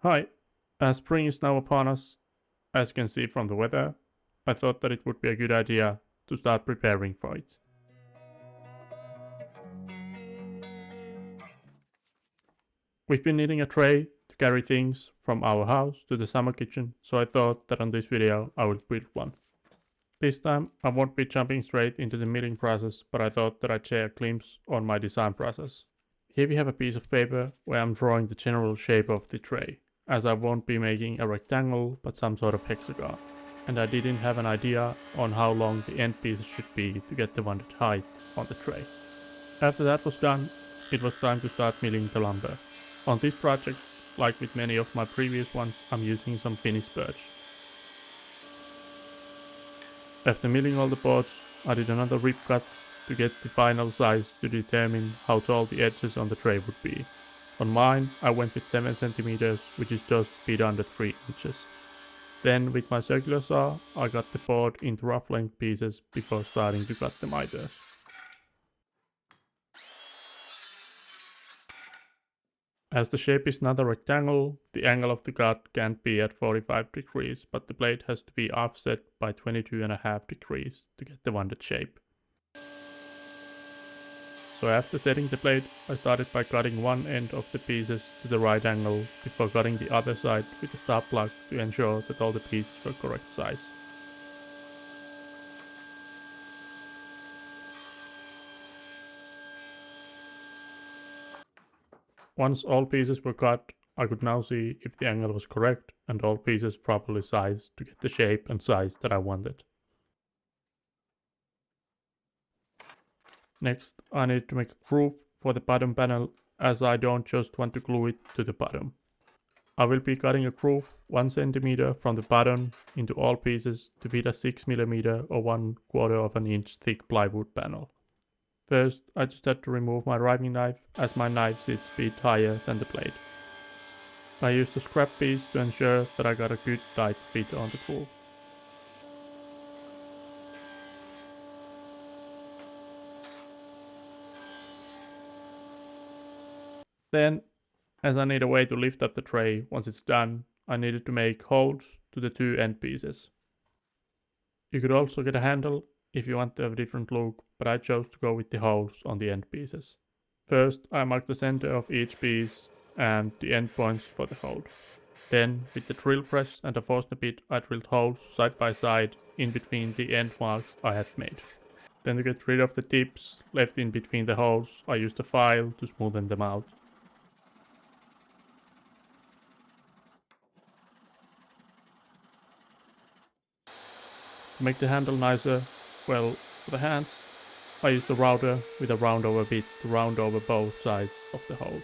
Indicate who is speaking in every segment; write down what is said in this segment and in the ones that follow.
Speaker 1: Hi, as spring is now upon us, as you can see from the weather, I thought that it would be a good idea to start preparing for it. We've been needing a tray to carry things from our house to the summer kitchen, so I thought that on this video I would build one. This time I won't be jumping straight into the milling process, but I thought that I'd share a glimpse on my design process. Here we have a piece of paper where I'm drawing the general shape of the tray, as I won't be making a rectangle but some sort of hexagon, and I didn't have an idea on how long the end pieces should be to get the wanted height on the tray. After that was done, it was time to start milling the lumber. On this project, like with many of my previous ones, I'm using some Finnish birch. After milling all the boards, I did another rip cut to get the final size to determine how tall the edges on the tray would be. On mine, I went with 7 cm, which is just a bit under 3 inches. Then with my circular saw, I cut the board into rough length pieces before starting to cut the miters. As the shape is not a rectangle, the angle of the cut can't be at 45 degrees, but the blade has to be offset by 22.5 degrees to get the wanted shape. So after setting the blade, I started by cutting one end of the pieces to the right angle before cutting the other side with a stop block to ensure that all the pieces were correct size. Once all pieces were cut, I could now see if the angle was correct and all pieces properly sized to get the shape and size that I wanted. Next, I need to make a groove for the bottom panel, as I don't just want to glue it to the bottom. I will be cutting a groove 1 cm from the bottom into all pieces to fit a 6 mm or 1/4 of an inch thick plywood panel. First, I just had to remove my riving knife, as my knife sits a bit higher than the blade. I used a scrap piece to ensure that I got a good tight fit on the groove. Then, as I need a way to lift up the tray once it's done, I needed to make holes to the 2 end pieces. You could also get a handle if you want to have a different look, but I chose to go with the holes on the end pieces. First, I marked the center of each piece and the end points for the hole. Then, with the drill press and a Forstner bit, I drilled holes side by side in between the end marks I had made. Then to get rid of the tips left in between the holes, I used a file to smoothen them out. To make the handle nicer, well, for the hands, I used a router with a round over bit to round over both sides of the hole.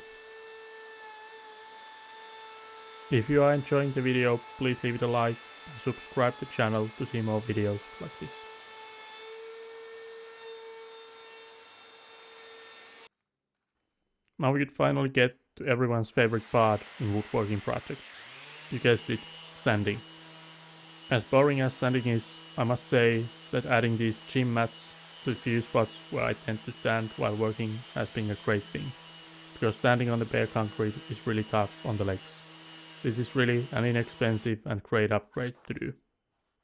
Speaker 1: If you are enjoying the video, please leave it a like and subscribe to the channel to see more videos like this. Now we could finally get to everyone's favorite part in woodworking projects. You guessed it, sanding. As boring as sanding is, I must say that adding these gym mats to the few spots where I tend to stand while working has been a great thing, because standing on the bare concrete is really tough on the legs. This is really an inexpensive and great upgrade to do.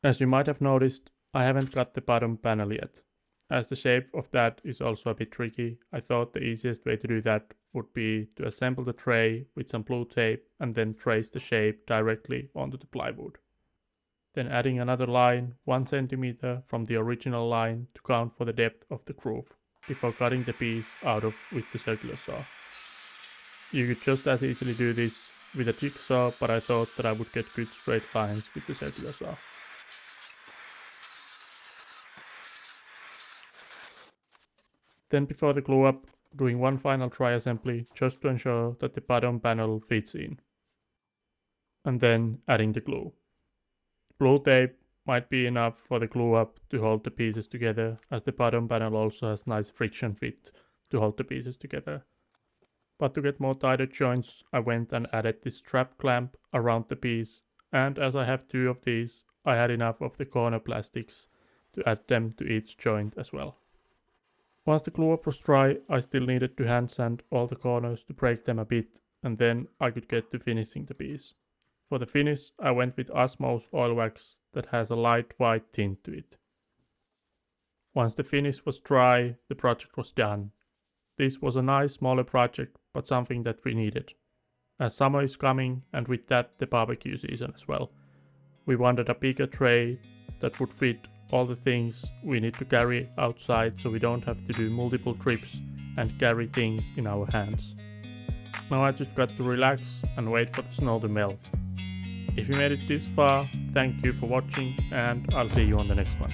Speaker 1: As you might have noticed, I haven't got the bottom panel yet. As the shape of that is also a bit tricky, I thought the easiest way to do that would be to assemble the tray with some blue tape and then trace the shape directly onto the plywood. Then adding another line 1 cm from the original line to count for the depth of the groove, before cutting the piece out of with the circular saw. You could just as easily do this with a jigsaw, but I thought that I would get good straight lines with the circular saw. Then before the glue up, doing one final dry assembly just to ensure that the bottom panel fits in. And then adding the glue. Blue tape might be enough for the glue up to hold the pieces together, as the bottom panel also has nice friction fit to hold the pieces together. But to get more tighter joints, I went and added this strap clamp around the piece, and as I have 2 of these, I had enough of the corner plastics to add them to each joint as well. Once the glue up was dry, I still needed to hand sand all the corners to break them a bit, and then I could get to finishing the piece. For the finish, I went with Osmose oil wax that has a light white tint to it. Once the finish was dry, the project was done. This was a nice smaller project, but something that we needed. As summer is coming, and with that the barbecue season as well, we wanted a bigger tray that would fit all the things we need to carry outside so we don't have to do multiple trips and carry things in our hands. Now I just got to relax and wait for the snow to melt. If you made it this far, thank you for watching, and I'll see you on the next one.